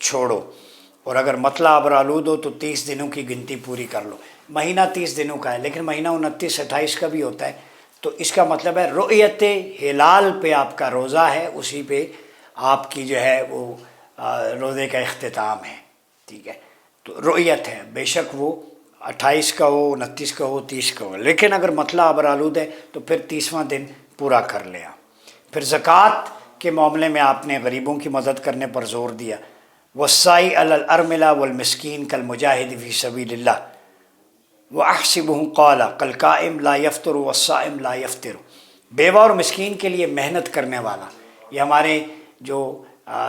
چھوڑو، اور اگر مطلع ابرآلود ہو تو 30 دنوں کی گنتی پوری کر لو۔ مہینہ 30 دنوں کا ہے، لیکن مہینہ 29 28 کا بھی ہوتا ہے، تو اس کا مطلب ہے رؤیت ہلال پہ آپ کا روزہ ہے، اسی پہ آپ کی جو ہے وہ روزے کا اختتام ہے، ٹھیک ہے۔ تو رؤیت ہے، بے شک وہ 28 کا ہو، 29 کا ہو، 30 کا ہو، لیکن اگر مطلع ابرآلود ہے تو پھر 30واں دن پورا کر لیا۔ پھر زکوٰۃ کے معاملے میں آپ نے غریبوں کی مدد کرنے پر زور دیا، والساعی علی الارملہ والمسکین کالمجاہد فی سبیل اللہ وَأَحْسِبُهُ قَالَ كَالْقَائِمِ لَا يَفْطِرُ وَالصَّائِمِ لَا يَفْطِرُ۔ بیوہ اور مسکین کے لیے محنت کرنے والا، یہ ہمارے جو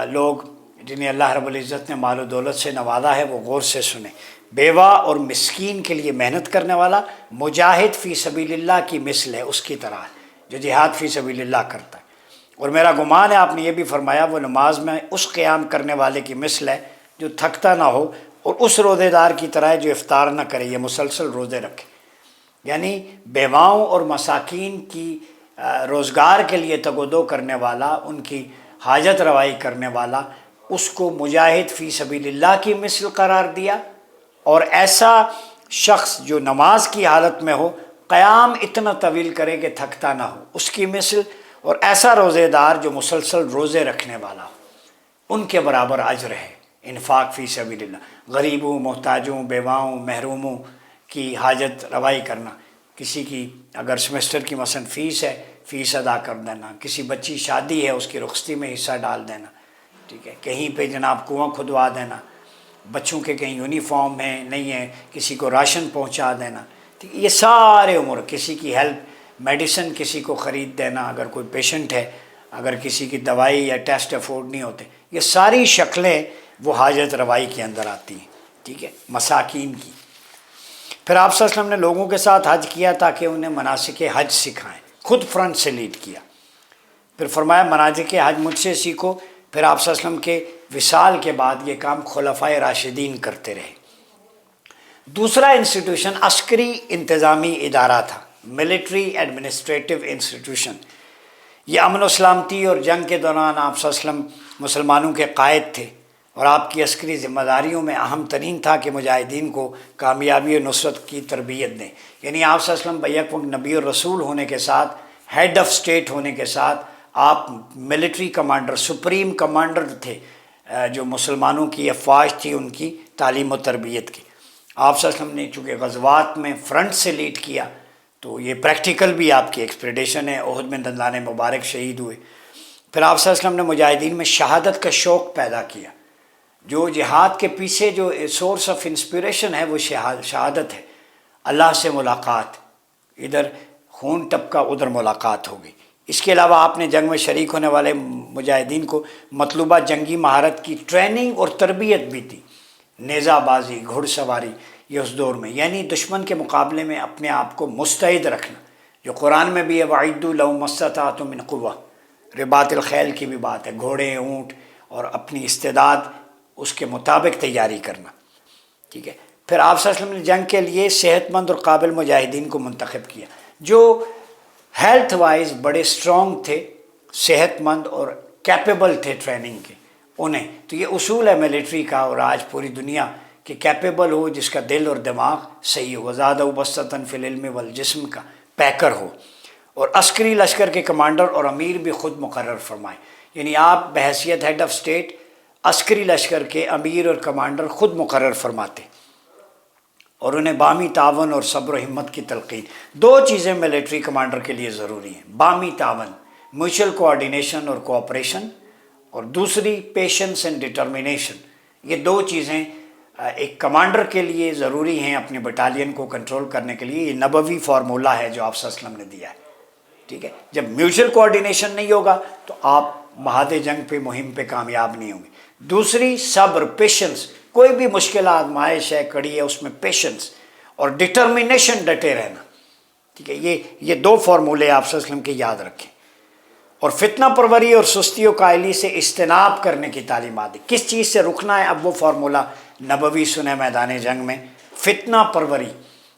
لوگ جنہیں اللہ رب العزت نے مال و دولت سے نوازا ہے وہ غور سے سنیں۔ بیوہ اور مسکین کے لیے محنت کرنے والا مجاہد فی سبیل اللہ کی مثل ہے، اس کی طرح جو جہاد فی سبیل اللہ کرتا ہے۔ اور میرا گمان ہے آپ نے یہ بھی فرمایا وہ نماز میں اس قیام کرنے والے کی مثل ہے جو تھکتا نہ ہو، اور اس روزے دار کی طرح ہے جو افطار نہ کرے، یہ مسلسل روزے رکھے۔ یعنی بیواؤں اور مساکین کی روزگار کے لیے تگودو کرنے والا، ان کی حاجت روائی کرنے والا، اس کو مجاہد فی سبیل اللہ کی مثل قرار دیا۔ اور ایسا شخص جو نماز کی حالت میں ہو، قیام اتنا طویل کرے کہ تھکتا نہ ہو، اس کی مثل، اور ایسا روزے دار جو مسلسل روزے رکھنے والا ہو، ان کے برابر اجر ہے انفاق فی سبیل اللہ۔ غریبوں، محتاجوں، بیواؤں، محروموں کی حاجت روائی کرنا، کسی کی اگر سمیسٹر کی مثلا فیس ہے، فیس ادا کر دینا، کسی بچی شادی ہے اس کی رخصتی میں حصہ ڈال دینا، ٹھیک ہے، کہیں پہ جناب کنواں کھدوا دینا، بچوں کے کہیں یونیفارم ہیں نہیں ہے، کسی کو راشن پہنچا دینا، ٹھیک ہے، یہ سارے امور، کسی کی ہیلپ، میڈیسن کسی کو خرید دینا اگر کوئی پیشنٹ ہے، اگر کسی کی دوائی یا ٹیسٹ افورڈ نہیں ہوتے، یہ ساری شکلیں وہ حاجت روائی کے اندر آتی ہیں، ٹھیک ہے، مساکین کی۔ پھر آپ صلی اللہ علیہ وسلم نے لوگوں کے ساتھ حج کیا تاکہ انہیں مناسک حج سکھائیں، خود فرنٹ سے لیڈ کیا۔ پھر فرمایا مناسک حج مجھ سے سیکھو۔ پھر آپ صلی اللہ علیہ وسلم کے وصال کے بعد یہ کام خلفائے راشدین کرتے رہے۔ دوسرا انسٹیٹیوشن عسکری انتظامی ادارہ تھا، ملٹری ایڈمنسٹریٹو انسٹیٹیوشن۔ یہ امن و سلامتی اور جنگ کے دوران آپ صلی اللہ علیہ وسلم مسلمانوں کے قائد تھے، اور آپ کی عسکری ذمہ داریوں میں اہم ترین تھا کہ مجاہدین کو کامیابی اور نصرت کی تربیت دیں۔ یعنی آپ صلی اللہ علیہ وسلم بیک وقت نبی اور رسول ہونے کے ساتھ، ہیڈ آف اسٹیٹ ہونے کے ساتھ، آپ ملٹری کمانڈر، سپریم کمانڈر تھے، جو مسلمانوں کی افواج تھی ان کی تعلیم و تربیت کی۔ آپ صلی اللہ علیہ وسلم نے چونکہ غزوات میں فرنٹ سے لیڈ کیا تو یہ پریکٹیکل بھی آپ کی ایکسپیڈیشن ہے، احد میں دندان مبارک شہید ہوئے۔ پھر آپ صلی اللہ علیہ وسلم نے مجاہدین میں شہادت کا شوق پیدا کیا۔ جو جہاد کے پیچھے جو سورس آف انسپریشن ہے وہ شہادت ہے، اللہ سے ملاقات، ادھر خون ٹپکا ادھر ملاقات ہوگی۔ اس کے علاوہ آپ نے جنگ میں شریک ہونے والے مجاہدین کو مطلوبہ جنگی مہارت کی ٹریننگ اور تربیت بھی دی، نیزہ بازی، گھڑ سواری، یہ اس دور میں، یعنی دشمن کے مقابلے میں اپنے آپ کو مستعد رکھنا، جو قرآن میں بھی ہے وَأَعِدُّوا لَهُم مَا اسْتَطَعْتُم مِّن قُوَّةٍ، رباط الخیل کی بھی بات ہے، گھوڑے، اونٹ، اور اپنی استعداد اس کے مطابق تیاری کرنا، ٹھیک ہے۔ پھر آپ صلی اللہ علیہ وسلم نے جنگ کے لیے صحت مند اور قابل مجاہدین کو منتخب کیا، جو ہیلتھ وائز بڑے اسٹرانگ تھے، صحت مند اور کیپیبل تھے ٹریننگ کے، انہیں تو یہ اصول ہے ملٹری کا، اور آج پوری دنیا کہ کیپیبل ہو، جس کا دل اور دماغ صحیح ہو، وَزَادَهُ بَسْطَةً فِي الْعِلْمِ وَالْجِسْمِ کا پیکر ہو، اور عسکری لشکر کے کمانڈر اور امیر بھی خود مقرر فرمائے، یعنی آپ بحیثیت ہیڈ آف اسٹیٹ عسکری لشکر کے امیر اور کمانڈر خود مقرر فرماتے، اور انہیں باہمی تعاون اور صبر و ہمت کی تلقین۔ دو چیزیں ملٹری کمانڈر کے لیے ضروری ہیں، باہمی تعاون، میوچل کوآرڈینیشن اور کوآپریشن، اور دوسری پیشنس اینڈ ڈٹرمنیشن۔ یہ دو چیزیں ایک کمانڈر کے لیے ضروری ہیں اپنے بٹالین کو کنٹرول کرنے کے لیے۔ یہ نبوی فارمولہ ہے جو آپ صلی اللہ علیہ وسلم نے دیا ہے، ٹھیک ہے۔ جب میوچل کوآرڈینیشن نہیں ہوگا تو آپ محاذ جنگ پہ، مہم پہ کامیاب نہیں ہوں گے۔ دوسری صبر، پیشنس، کوئی بھی مشکل آزمائش ہے، کڑی ہے، اس میں پیشنس اور ڈٹرمنیشن، ڈٹے رہنا، ٹھیک ہے۔ یہ دو فارمولے آپ صلی اللہ علیہ وسلم کے یاد رکھیں۔ اور فتنہ پروری اور سستی و قائلی سے اجتناب کرنے کی تعلیمات دی، کس چیز سے رکنا ہے، اب وہ فارمولہ نبوی سنے میدان جنگ میں، فتنہ پروری،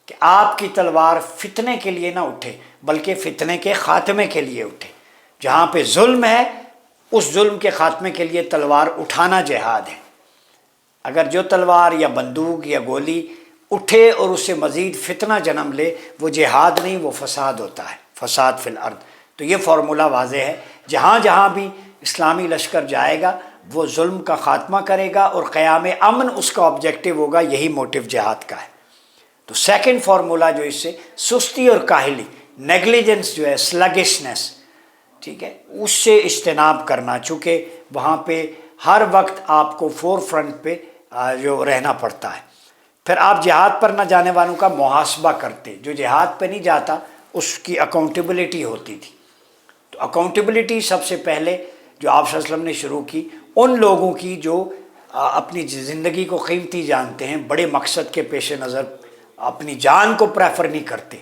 کہ آپ کی تلوار فتنے کے لیے نہ اٹھے بلکہ فتنے کے خاتمے کے لیے اٹھے۔ جہاں پہ ظلم ہے اس ظلم کے خاتمے کے لیے تلوار اٹھانا جہاد ہے، اگر جو تلوار یا بندوق یا گولی اٹھے اور اس سے مزید فتنہ جنم لے وہ جہاد نہیں، وہ فساد ہوتا ہے، فساد فی الارض۔ تو یہ فارمولہ واضح ہے، جہاں جہاں بھی اسلامی لشکر جائے گا وہ ظلم کا خاتمہ کرے گا اور قیام امن اس کا آبجیکٹو ہوگا، یہی موٹیو جہاد کا ہے۔ تو سیکنڈ فارمولہ جو اس سے سستی اور کاہلی، نیگلیجنس جو ہے، سلگشنس، ٹھیک ہے، اس سے اجتناب کرنا، چونکہ وہاں پہ ہر وقت آپ کو فور فرنٹ پہ جو رہنا پڑتا ہے۔ پھر آپ جہاد پر نہ جانے والوں کا محاسبہ کرتے، جو جہاد پہ نہیں جاتا اس کی اکاؤنٹیبلٹی ہوتی تھی۔ تو اکاؤنٹیبلٹی سب سے پہلے جو آپ صلی اللہ علیہ وسلم نے شروع کی ان لوگوں کی جو اپنی زندگی کو قیمتی جانتے ہیں، بڑے مقصد کے پیش نظر اپنی جان کو پریفر نہیں کرتے،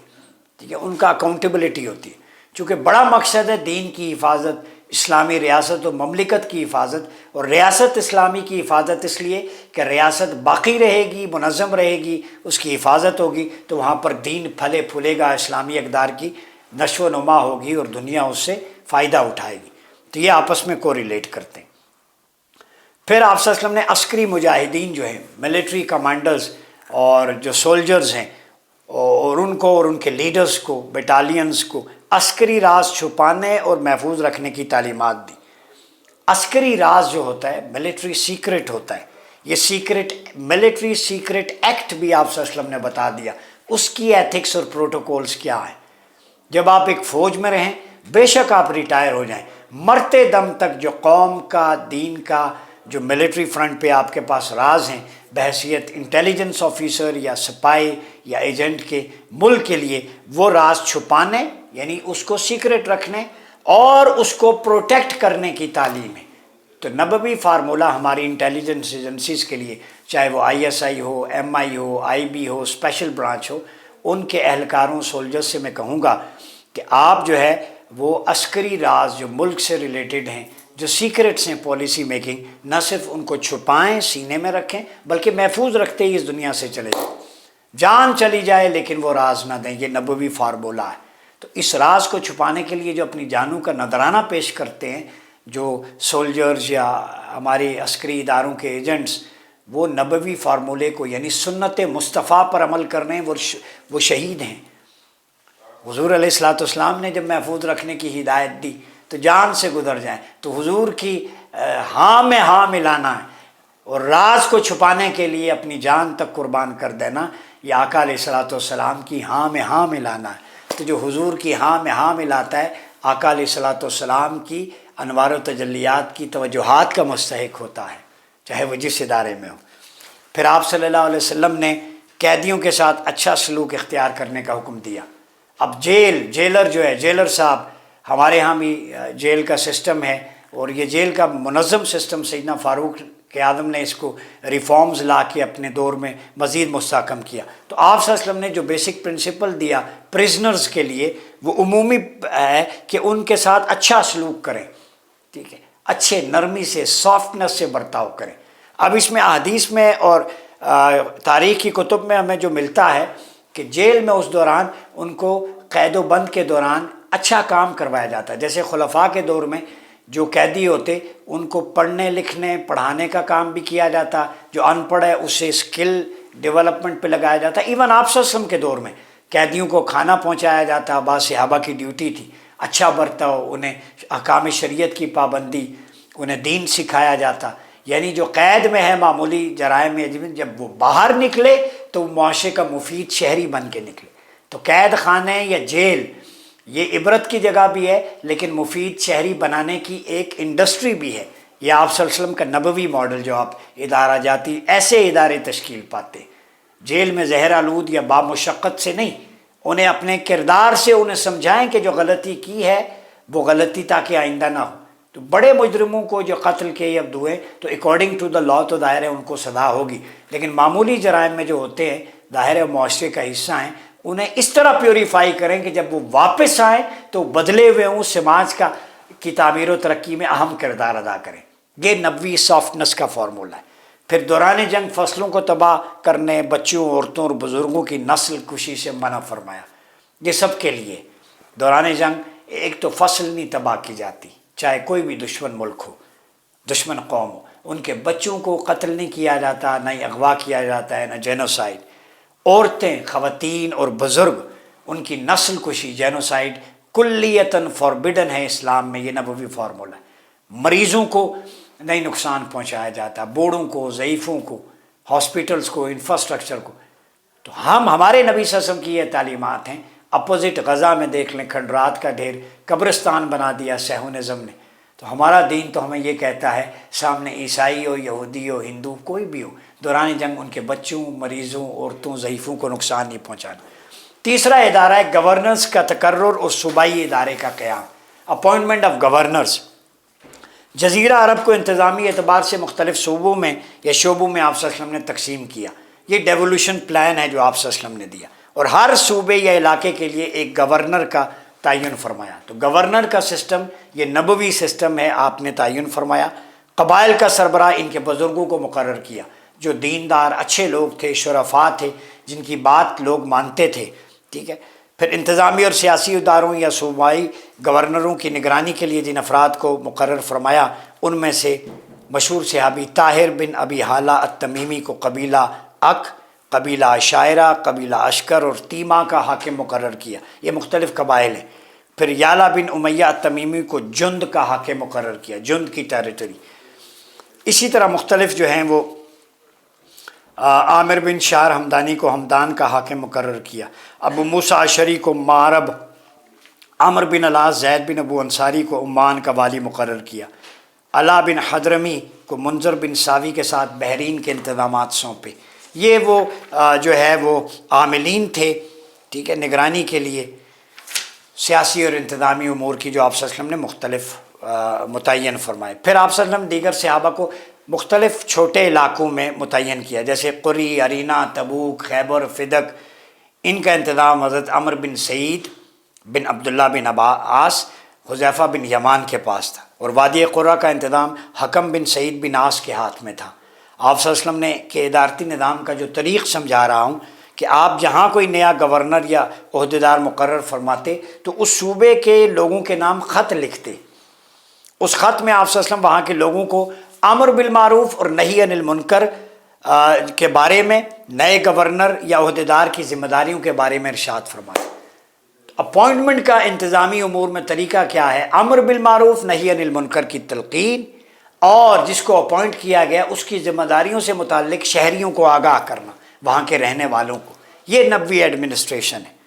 ٹھیک ہے، ان کا اکاؤنٹیبلٹی ہوتی ہے، چونکہ بڑا مقصد ہے دین کی حفاظت، اسلامی ریاست و مملکت کی حفاظت، اور ریاست اسلامی کی حفاظت اس لیے کہ ریاست باقی رہے گی، منظم رہے گی، اس کی حفاظت ہوگی تو وہاں پر دین پھلے پھولے گا، اسلامی اقدار کی نشو و نما ہوگی اور دنیا اس سے فائدہ اٹھائے گی۔ تو یہ آپس میں کوریلیٹ کرتے ہیں۔ پھر آپ صلی اللہ علیہ وسلم نے عسکری مجاہدین جو ہیں، ملٹری کمانڈرز اور جو سولجرز ہیں، اور ان کو اور ان کے لیڈرز کو، بیٹالینز کو عسکری راز چھپانے اور محفوظ رکھنے کی تعلیمات دی۔ عسکری راز جو ہوتا ہے ملٹری سیکرٹ ہوتا ہے، یہ سیکرٹ ملٹری سیکرٹ ایکٹ بھی آپ صلی اللہ علیہ وسلم نے بتا دیا، اس کی ایتھکس اور پروٹوکولز کیا ہیں۔ جب آپ ایک فوج میں رہیں، بے شک آپ ریٹائر ہو جائیں، مرتے دم تک جو قوم کا، دین کا، جو ملٹری فرنٹ پہ آپ کے پاس راز ہیں بحیثیت انٹیلیجنس آفیسر یا سپائی یا ایجنٹ کے، ملک کے لیے وہ راز چھپانے یعنی اس کو سیکرٹ رکھنے اور اس کو پروٹیکٹ کرنے کی تعلیم ہے۔ تو نبوی فارمولہ ہماری انٹیلیجنس ایجنسیز کے لیے، چاہے وہ ISI ہو، MI ہو، IB ہو، اسپیشل برانچ ہو، ان کے اہلکاروں سولجرز سے میں کہوں گا کہ آپ جو ہے وہ عسکری راز جو ملک سے ریلیٹڈ ہیں، جو سیکرٹس ہیں پالیسی میکنگ، نہ صرف ان کو چھپائیں، سینے میں رکھیں، بلکہ محفوظ رکھتے ہی اس دنیا سے چلے جائیں، جان چلی جائے لیکن وہ راز نہ دیں۔ یہ نبوی فارمولہ ہے۔ تو اس راز کو چھپانے کے لیے جو اپنی جانوں کا نذرانہ پیش کرتے ہیں جو سولجرز یا ہمارے عسکری اداروں کے ایجنٹس، وہ نبوی فارمولے کو یعنی سنت مصطفیٰ پر عمل کر رہے ہیں، وہ شہید ہیں۔ حضور علیہ الصلوۃ والسلام نے جب محفوظ رکھنے کی ہدایت دی تو جان سے گزر جائیں، تو حضور کی ہاں میں ہاں ملانا ہے اور راز کو چھپانے کے لیے اپنی جان تک قربان کر دینا، یہ آقا علیہ الصلوۃ والسلام کی ہاں میں ہاں ملانا ہے۔ تو جو حضور کی ہاں میں ہاں ملاتا ہے، آقا علیہ الصلوۃ والسلام کی انوار و تجلیات کی توجہات کا مستحق ہوتا ہے، چاہے وہ جس ادارے میں ہو۔ پھر آپ صلی اللہ علیہ وسلم نے قیدیوں کے ساتھ اچھا سلوک اختیار کرنے کا حکم دیا۔ اب جیلر جو ہے، جیلر صاحب، ہمارے ہاں بھی جیل کا سسٹم ہے اور یہ جیل کا منظم سسٹم سیدنا فاروق کے اعظم نے اس کو ریفارمز لا کے اپنے دور میں مزید مستحکم کیا۔ تو آپ صلی اللہ علیہ وسلم نے جو بیسک پرنسپل دیا پرزنرز کے لیے وہ عمومی ہے کہ ان کے ساتھ اچھا سلوک کریں، ٹھیک ہے، اچھے نرمی سے، سافٹنس سے برتاؤ کریں۔ اب اس میں احادیث میں اور تاریخ کی کتب میں ہمیں جو ملتا ہے کہ جیل میں اس دوران ان کو قید و بند کے دوران اچھا کام کروایا جاتا ہے۔ جیسے خلفاء کے دور میں جو قیدی ہوتے ان کو پڑھنے لکھنے پڑھانے کا کام بھی کیا جاتا، جو ان پڑھ ہے اسے اسکل ڈیولپمنٹ پہ لگایا جاتا۔ ایون آپ صلی اللہ علیہ وسلم کے دور میں قیدیوں کو کھانا پہنچایا جاتا، بعض صحابہ کی ڈیوٹی تھی اچھا برتاؤ، انہیں احکام شریعت کی پابندی، انہیں دین سکھایا جاتا۔ یعنی جو قید میں ہے معمولی جرائم میں، جب وہ باہر نکلے تو معاشرے کا مفید شہری بن کے نکلے۔ تو قید خانے یا جیل یہ عبرت کی جگہ بھی ہے لیکن مفید شہری بنانے کی ایک انڈسٹری بھی ہے۔ یہ آپ صلی اللہ علیہ وسلم کا نبوی ماڈل جو آپ ادارہ جاتی ایسے ادارے تشکیل پاتے، جیل میں زہر آلود یا بامشقت سے نہیں، انہیں اپنے کردار سے انہیں سمجھائیں کہ جو غلطی کی ہے وہ غلطی تاکہ آئندہ نہ ہو۔ تو بڑے مجرموں کو جو قتل کے یا دوئے تو اکارڈنگ ٹو دا لا تو ظاہر ہے ان کو سزا ہوگی، لیکن معمولی جرائم میں جو ہوتے ہیں ظاہر ہے معاشرے کا حصہ ہیں، انہیں اس طرح پیوریفائی کریں کہ جب وہ واپس آئیں تو بدلے ہوئے ہوں، سماج کی تعمیر و ترقی میں اہم کردار ادا کریں۔ یہ نبوی سافٹنس کا فارمولہ ہے۔ پھر دوران جنگ فصلوں کو تباہ کرنے، بچوں، عورتوں اور بزرگوں کی نسل کشی سے منع فرمایا۔ یہ سب کے لیے دوران جنگ ایک تو فصل نہیں تباہ کی جاتی، چاہے کوئی بھی دشمن ملک ہو، دشمن قوم ہو، ان کے بچوں کو قتل نہیں کیا جاتا، نہ ہی اغوا کیا جاتا ہے، نہ جینوسائڈ۔ عورتیں، خواتین اور بزرگ، ان کی نسل کشی، جینوسائڈ کلیتاً فاربیڈن ہے اسلام میں، یہ نبوی فارمولہ ہے۔ مریضوں کو نہیں نقصان پہنچایا جاتا، بوڑھوں کو، ضعیفوں کو، ہاسپٹلس کو، انفراسٹرکچر کو۔ تو ہمارے نبی صلی اللہ علیہ وسلم کی یہ تعلیمات ہیں۔ اپوزٹ غزہ میں دیکھ لیں، کھنڈرات کا ڈھیر، قبرستان بنا دیا صہیونزم نے۔ تو ہمارا دین تو ہمیں یہ کہتا ہے، سامنے عیسائی ہو، یہودی ہو، ہندو، کوئی بھی ہو، دوران جنگ ان کے بچوں، مریضوں، عورتوں، ضعیفوں کو نقصان نہیں پہنچانا۔ تیسرا ادارہ ہے گورننس کا تقرر اور صوبائی ادارے کا قیام، اپوائنٹمنٹ آف گورنرز۔ جزیرہ عرب کو انتظامی اعتبار سے مختلف صوبوں میں یا شعبوں میں آپ صلی اللہ علیہ وسلم نے تقسیم کیا۔ یہ ڈیولوشن پلان ہے جو آپ صلی اللہ علیہ وسلم نے دیا، اور ہر صوبے یا علاقے کے لیے ایک گورنر کا تعین فرمایا۔ تو گورنر کا سسٹم یہ نبوی سسٹم ہے، آپ نے تعین فرمایا۔ قبائل کا سربراہ ان کے بزرگوں کو مقرر کیا، جو دیندار اچھے لوگ تھے، شرفاء تھے، جن کی بات لوگ مانتے تھے، ٹھیک ہے۔ پھر انتظامی اور سیاسی اداروں یا صوبائی گورنروں کی نگرانی کے لیے جن افراد کو مقرر فرمایا، ان میں سے مشہور صحابی طاہر بن ابی حالہ التمیمی کو قبیلہ اک، قبیلہ عشائرہ، قبیلہ اشکر اور تیمہ کا حاکم مقرر کیا۔ یہ مختلف قبائل ہیں۔ پھر یالہ بن امیہ التمیمی کو جند کا حاکم مقرر کیا، جند کی ٹیریٹری۔ اسی طرح مختلف جو ہیں وہ عامر بن شہر ہمدانی کو ہمدان کا حاکم مقرر کیا، ابو موسیٰ اشعری کو مارب، عمر بن العاص زید بن ابو انصاری کو عمان کا والی مقرر کیا، علا بن حضرمی کو منذر بن ساوی کے ساتھ بحرین کے انتظامات سونپے۔ یہ وہ جو ہے وہ عاملین تھے، ٹھیک ہے، نگرانی کے لیے سیاسی اور انتظامی امور کی، جو آپ صلی اللہ علیہ وسلم نے مختلف متعین فرمائے۔ پھر آپ صلی اللہ علیہ وسلم دیگر صحابہ کو مختلف چھوٹے علاقوں میں متعین کیا، جیسے قری، ارینا، تبوک، خیبر، فدق۔ ان کا انتظام حضرت عمر بن سعید بن عبداللہ بن عاص، حذیفہ بن یمان کے پاس تھا، اور وادی قرہ کا انتظام حکم بن سعید بن عاص کے ہاتھ میں تھا۔ آپ صلی اللہ علیہ وسلم نے کہ ادارتی نظام کا جو طریق سمجھا رہا ہوں، کہ آپ جہاں کوئی نیا گورنر یا عہدیدار مقرر فرماتے تو اس صوبے کے لوگوں کے نام خط لکھتے، اس خط میں آپ صلی اللہ علیہ وسلم وہاں کے لوگوں کو امر بالمعروف اور نہی عن المنکر کے بارے میں، نئے گورنر یا عہدیدار کی ذمہ داریوں کے بارے میں ارشاد فرمائے۔ اپوائنٹمنٹ کا انتظامی امور میں طریقہ کیا ہے؟ امر بالمعروف، نہی عن المنکر کی تلقین، اور جس کو اپوائنٹ کیا گیا اس کی ذمہ داریوں سے متعلق شہریوں کو آگاہ کرنا، وہاں کے رہنے والوں کو۔ یہ نبوی ایڈمنسٹریشن ہے۔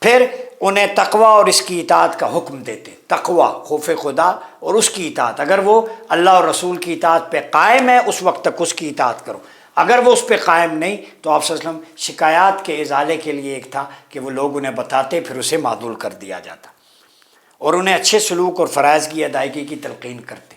پھر انہیں تقوی اور اس کی اطاعت کا حکم دیتے، تقوی، خوف خدا اور اس کی اطاعت۔ اگر وہ اللہ اور رسول کی اطاعت پہ قائم ہے اس وقت تک اس کی اطاعت کرو، اگر وہ اس پہ قائم نہیں تو آپ صلی اللہ علیہ وسلم شکایات کے ازالے کے لیے ایک تھا کہ وہ لوگ انہیں بتاتے، پھر اسے معدول کر دیا جاتا، اور انہیں اچھے سلوک اور فرائض کی ادائیگی کی تلقین کرتے۔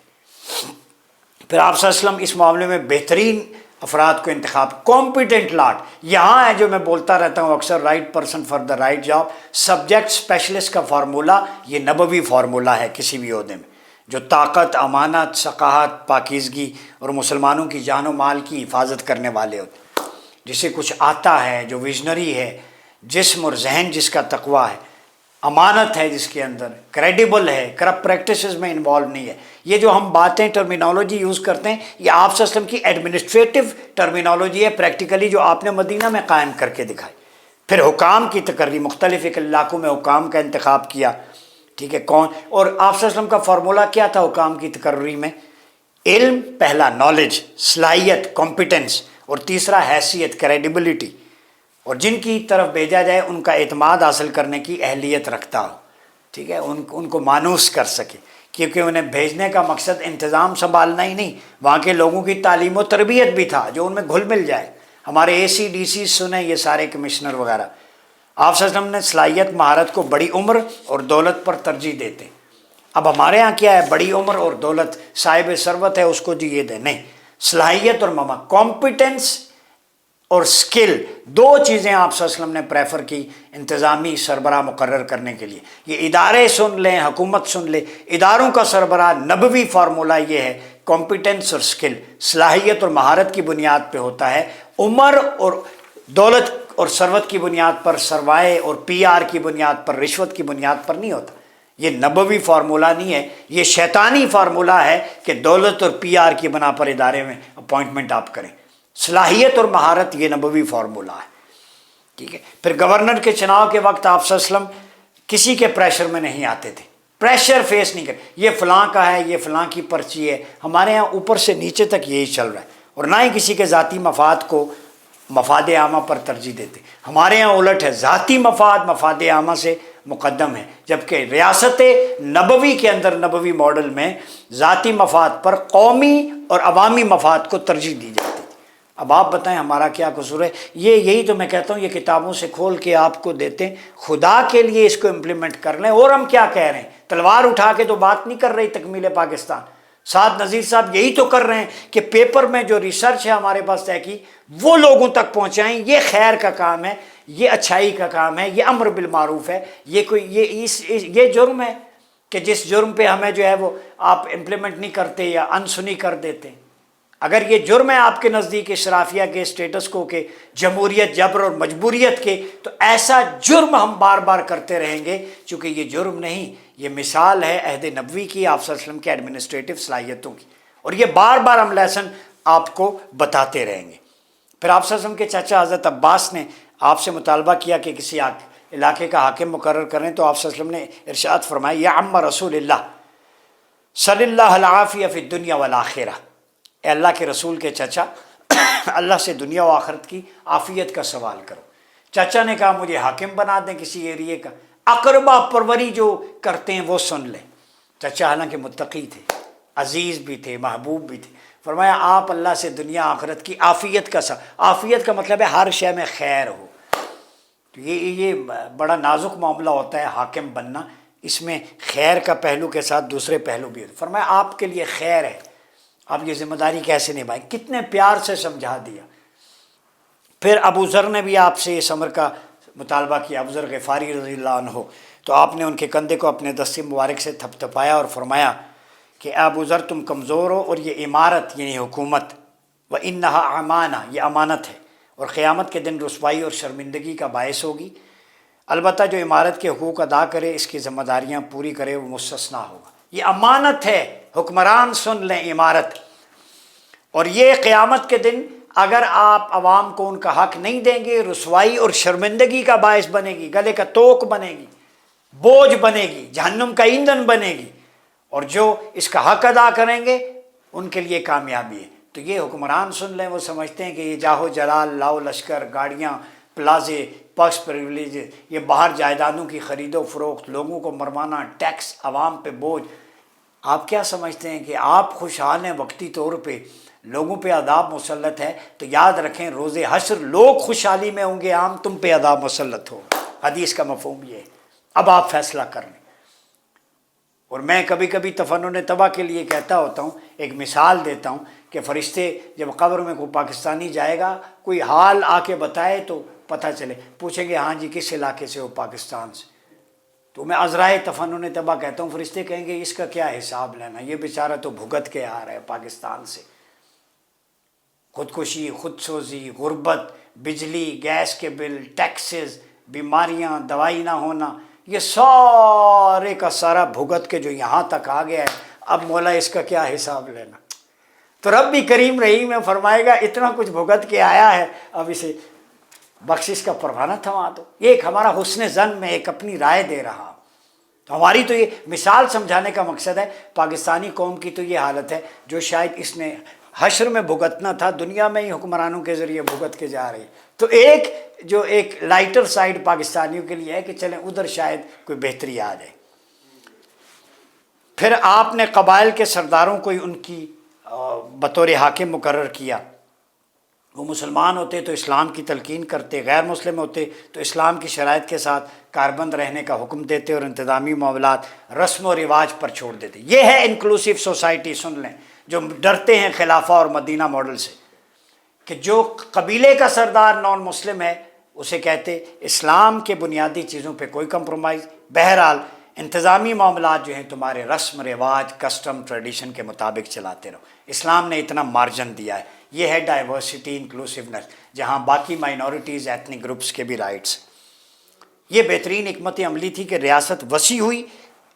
پھر آپ صلی اللہ علیہ وسلم اس معاملے میں بہترین افراد کو انتخاب، کمپیٹنٹ لاٹ، یہاں ہے جو میں بولتا رہتا ہوں اکثر، right person for the right job, subject specialist کا فارمولہ یہ نبوی فارمولہ ہے کسی بھی عہدے میں، جو طاقت، امانت، ثقافت، پاکیزگی اور مسلمانوں کی جان و مال کی حفاظت کرنے والے ہوتے ہیں، جسے کچھ آتا ہے، جو ویژنری ہے، جسم اور ذہن جس کا تقویٰ ہے، امانت ہے جس کے اندر، کریڈیبل ہے، کرپٹ پریکٹسز میں انوالو نہیں ہے۔ یہ جو ہم باتیں ٹرمینالوجی یوز کرتے ہیں، یہ آپ صلی اللہ علیہ وسلم کی ایڈمنسٹریٹو ٹرمینالوجی ہے، پریکٹیکلی جو آپ نے مدینہ میں قائم کر کے دکھائی۔ پھر حکام کی تقرری، مختلف علاقوں میں حکام کا انتخاب کیا، ٹھیک ہے، کون، اور آپ صلی اللہ علیہ وسلم کا فارمولہ کیا تھا حکام کی تقرری میں؟ علم پہلا، نالج، صلاحیت، کمپیٹنس، اور تیسرا حیثیت، کریڈیبلٹی، اور جن کی طرف بھیجا جائے ان کا اعتماد حاصل کرنے کی اہلیت رکھتا ہو، ٹھیک ہے، ان کو مانوس کر سکے، کیونکہ انہیں بھیجنے کا مقصد انتظام سنبھالنا ہی نہیں، وہاں کے لوگوں کی تعلیم و تربیت بھی تھا، جو ان میں گھل مل جائے۔ ہمارے اے سی ڈی سی سنیں، یہ سارے کمشنر وغیرہ، آپ صلی اللہ علیہ وسلم نے صلاحیت، مہارت کو بڑی عمر اور دولت پر ترجیح دیتے۔ اب ہمارے ہاں کیا ہے، بڑی عمر اور دولت، صاحب ثروت ہے اس کو جی یہ دیں، نہیں، صلاحیت اور کمپیٹنس اور سکل، دو چیزیں آپ صلی اللہ علیہ وسلم نے پریفر کی انتظامی سربراہ مقرر کرنے کے لیے۔ یہ ادارے سن لیں، حکومت سن لے، اداروں کا سربراہ نبوی فارمولہ یہ ہے، کمپیٹنس اور سکل، صلاحیت اور مہارت کی بنیاد پہ ہوتا ہے، عمر اور دولت اور ثروت کی بنیاد پر، سروائے اور پی آر کی بنیاد پر، رشوت کی بنیاد پر نہیں ہوتا۔ یہ نبوی فارمولہ نہیں ہے، یہ شیطانی فارمولہ ہے کہ دولت اور پی آر کی بنا پر ادارے میں اپوائنٹمنٹ آپ کریں۔ صلاحیت اور مہارت یہ نبوی فارمولہ ہے، ٹھیک ہے۔ پھر گورنر کے چناؤ کے وقت آپ صلی اللہ علیہ وسلم کسی کے پریشر میں نہیں آتے تھے، پریشر فیس نہیں کرتے، یہ فلاں کا ہے، یہ فلاں کی پرچی ہے۔ ہمارے ہاں اوپر سے نیچے تک یہی چل رہا ہے، اور نہ ہی کسی کے ذاتی مفاد کو مفاد عامہ پر ترجیح دیتے۔ ہمارے ہاں الٹ ہے، ذاتی مفاد مفاد عامہ سے مقدم ہے، جبکہ ریاست نبوی کے اندر نبوی ماڈل میں ذاتی مفاد پر قومی اور عوامی مفاد کو ترجیح دی جاتی ہے۔ اب آپ بتائیں ہمارا کیا قصور ہے؟ یہی تو میں کہتا ہوں، یہ کتابوں سے کھول کے آپ کو دیتے ہیں، خدا کے لیے اس کو امپلیمنٹ کر لیں۔ اور ہم کیا کہہ رہے ہیں؟ تلوار اٹھا کے تو بات نہیں کر رہی تکمیل پاکستان۔ سعد نذیر صاحب یہی تو کر رہے ہیں کہ پیپر میں جو ریسرچ ہے ہمارے پاس تحقیق، وہ لوگوں تک پہنچائیں۔ یہ خیر کا کام ہے، یہ اچھائی کا کام ہے، یہ امر بالمعروف ہے۔ یہ جرم ہے کہ جس جرم پہ ہمیں جو ہے وہ آپ امپلیمنٹ نہیں کرتے یا انسنی کر دیتے ہیں۔ اگر یہ جرم ہے آپ کے نزدیک اشرافیہ کے اسٹیٹس کو کہ جمہوریت جبر اور مجبوریت کے، تو ایسا جرم ہم بار بار کرتے رہیں گے، چونکہ یہ جرم نہیں، یہ مثال ہے عہد نبوی کی، آپ صلی اللہ علیہ وسلم کے ایڈمنسٹریٹو صلاحیتوں کی، اور یہ بار بار ہم لیسن آپ کو بتاتے رہیں گے۔ پھر آپ صلی اللہ علیہ وسلم کے چچا حضرت عباس نے آپ سے مطالبہ کیا کہ کسی علاقے کا حاکم مقرر کریں، تو آپ صلی اللہ علیہ وسلم نے ارشاد فرمایا، یا عم رسول اللہ صلی اللہ العافیہ فی الدنیا والآخرہ، اے اللہ کے رسول کے چچا، اللہ سے دنیا و آخرت کی عافیت کا سوال کرو۔ چچا نے کہا مجھے حاکم بنا دیں کسی ایریے کا، اقربا پروری جو کرتے ہیں وہ سن لیں۔ چچا حالانکہ متقی تھے، عزیز بھی تھے، محبوب بھی تھے، فرمایا آپ اللہ سے دنیا آخرت کی عافیت کا عافیت کا مطلب ہے ہر شے میں خیر ہو۔ تو یہ بڑا نازک معاملہ ہوتا ہے حاکم بننا، اس میں خیر کا پہلو کے ساتھ دوسرے پہلو بھی ہوتے۔ فرمایا آپ کے لیے خیر ہے، آپ یہ ذمہ داری کیسے نبھائیں؟ کتنے پیار سے سمجھا دیا۔ پھر ابو ذر نے بھی آپ سے اس امر کا مطالبہ کیا، ابو ذر غفاری رضی اللہ عنہ، تو آپ نے ان کے کندھے کو اپنے دستے مبارک سے تھپ تھپایا اور فرمایا کہ ابو ذر تم کمزور ہو، اور یہ عمارت یعنی حکومت، وَإِنَّهَا أَمَانَةٌ، یہ امانت ہے، اور قیامت کے دن رسوائی اور شرمندگی کا باعث ہوگی۔ البتہ جو عمارت کے حقوق ادا کرے، اس کی ذمہ داریاں پوری کرے، وہ مستثنیٰ ہوگا۔ یہ امانت ہے، حکمران سن لیں، عمارت۔ اور یہ قیامت کے دن اگر آپ عوام کو ان کا حق نہیں دیں گے، رسوائی اور شرمندگی کا باعث بنے گی، گلے کا توق بنے گی، بوجھ بنے گی، جہنم کا ایندھن بنے گی۔ اور جو اس کا حق ادا کریں گے ان کے لیے کامیابی ہے۔ تو یہ حکمران سن لیں، وہ سمجھتے ہیں کہ یہ جاہو جلال، لاؤ لشکر، گاڑیاں، پلازے، پکس پریولیج، یہ باہر جائیدادوں کی خرید و فروخت، لوگوں کو مروانا، ٹیکس، عوام پہ بوجھ۔ آپ کیا سمجھتے ہیں کہ آپ خوشحال ہیں وقتی طور پہ، لوگوں پہ عذاب مسلط ہے؟ تو یاد رکھیں روز حشر لوگ خوشحالی میں ہوں گے، عام تم پہ عذاب مسلط ہوگا۔ حدیث کا مفہوم یہ ہے۔ اب آپ فیصلہ کر لیں۔ اور میں کبھی کبھی تفنن طبع کے لیے کہتا ہوتا ہوں، ایک مثال دیتا ہوں کہ فرشتے جب قبر میں کوئی پاکستانی جائے گا، کوئی حال آ کے بتائے تو پتہ چلے، پوچھیں گے ہاں جی کس علاقے سے ہو؟ پاکستان سے۔ تو میں عذرائے تفنن طبع کہتا ہوں، فرشتے کہیں گے اس کا کیا حساب لینا، یہ بیچارہ تو بھگت کے آ رہا ہے پاکستان سے۔ خودکشی، خودسوزی، غربت، بجلی، گیس کے بل، ٹیکسز، بیماریاں، دوائی نہ ہونا، یہ سارے کا سارا بھگت کے جو یہاں تک آ گیا ہے، اب مولا اس کا کیا حساب لینا؟ تو رب بھی کریم رحیم ہے، فرمائے گا اتنا کچھ بھگت کے آیا ہے، اب اسے بخشش کا پروانہ تھما دو۔ یہ ایک ہمارا حسن ظن میں ایک اپنی رائے دے رہا ہوں۔ تو ہماری تو یہ مثال سمجھانے کا مقصد ہے، پاکستانی قوم کی تو یہ حالت ہے جو شاید اس نے حشر میں بھگتنا تھا، دنیا میں ہی حکمرانوں کے ذریعے بھگت کے جا رہی۔ تو ایک لائٹر سائیڈ پاکستانیوں کے لیے ہے کہ چلیں ادھر شاید کوئی بہتری آ جائے۔ پھر آپ نے قبائل کے سرداروں کو ان کی بطور حاکم مقرر کیا۔ وہ مسلمان ہوتے تو اسلام کی تلقین کرتے، غیر مسلم ہوتے تو اسلام کی شرائط کے ساتھ کاربند رہنے کا حکم دیتے، اور انتظامی معاملات رسم و رواج پر چھوڑ دیتے۔ یہ ہے انکلوسیو سوسائٹی، سن لیں، جو ڈرتے ہیں خلافہ اور مدینہ ماڈل سے، کہ جو قبیلے کا سردار نان مسلم ہے اسے کہتے اسلام کے بنیادی چیزوں پہ کوئی کمپرومائز، بہرحال انتظامی معاملات جو ہیں تمہارے رسم رواج، کسٹم، ٹریڈیشن کے مطابق چلاتے رہو۔ اسلام نے اتنا مارجن دیا ہے۔ یہ ہے ڈائیورسٹی، انکلوسیونیس، جہاں باقی مائنورٹیز، ایتھنک گروپس کے بھی رائٹس۔ یہ بہترین حکمت عملی تھی کہ ریاست وسیع ہوئی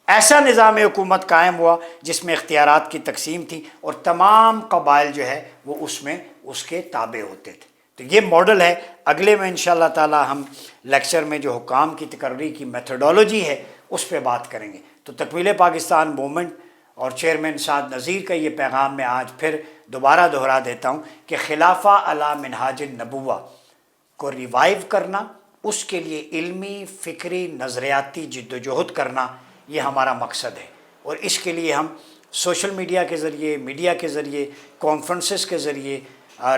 ایسا نظام حکومت قائم ہوا جس میں اختیارات کی تقسیم تھی اور تمام قبائل جو ہے وہ اس میں اس کے تابع ہوتے تھے. تو یہ ماڈل ہے. اگلے میں انشاءاللہ تعالی ہم لیکچر میں جو حکام کی تقرری کی میتھڈولوجی ہے اس پہ بات کریں گے. تو تکمیل پاکستان موومنٹ اور چیئرمین سعد نذیر کا یہ پیغام میں آج پھر دوبارہ دہرا دیتا ہوں کہ خلافہ علی منہاج النبوہ کو ریوائیو کرنا، اس کے لیے علمی، فکری، نظریاتی جد و جہد کرنا یہ ہمارا مقصد ہے. اور اس کے لیے ہم سوشل میڈیا کے ذریعے، میڈیا کے ذریعے، کانفرنسز کے ذریعے،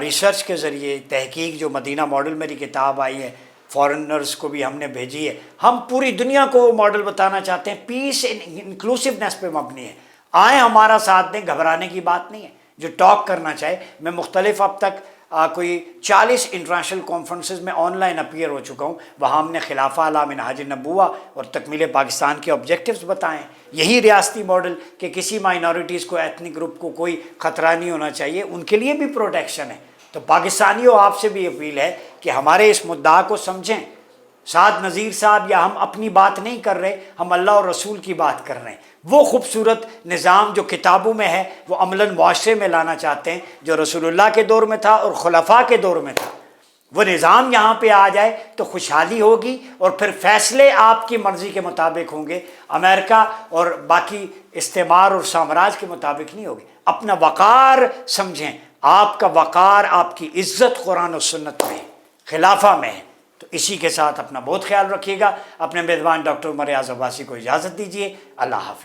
ریسرچ کے ذریعے، تحقیق جو مدینہ ماڈل میری کتاب آئی ہے فارنرز کو بھی ہم نے بھیجی ہے، ہم پوری دنیا کو وہ ماڈل بتانا چاہتے ہیں. پیس اینڈ انکلوسیونیس پہ مبنی ہے. آئیں ہمارا ساتھ دیں، گھبرانے کی بات نہیں ہے. جو ٹاک کرنا چاہے، میں مختلف اب تک کوئی 40 انٹرنیشنل کانفرنسز میں آن لائن اپیئر ہو چکا ہوں. وہاں ہم نے خلافہ علی منہاج النبوہ اور تکمیل پاکستان کے آبجیکٹیوز بتائیں. یہی ریاستی ماڈل کہ کسی مائنورٹیز کو، ایتھنک گروپ کو کوئی خطرہ نہیں ہونا چاہیے، ان کے لیے بھی پروٹیکشن ہے. تو پاکستانیوں آپ سے بھی اپیل ہے کہ ہمارے اس مدعا کو سمجھیں. سعد نذیر صاحب یا ہم اپنی بات نہیں کر رہے، ہم اللہ اور رسول کی بات کر رہے ہیں. وہ خوبصورت نظام جو کتابوں میں ہے وہ عملاً معاشرے میں لانا چاہتے ہیں، جو رسول اللہ کے دور میں تھا اور خلفاء کے دور میں تھا. وہ نظام یہاں پہ آ جائے تو خوشحالی ہوگی اور پھر فیصلے آپ کی مرضی کے مطابق ہوں گے، امریکہ اور باقی استعمار اور سامراج کے مطابق نہیں ہوگی. اپنا وقار سمجھیں. آپ کا وقار، آپ کی عزت قرآن و سنت میں ہے، خلافہ میں ہے. تو اسی کے ساتھ اپنا بہت خیال رکھیے گا. اپنے میزبان ڈاکٹر عمر ایاز عباسی کو اجازت دیجیے. اللہ حافظ.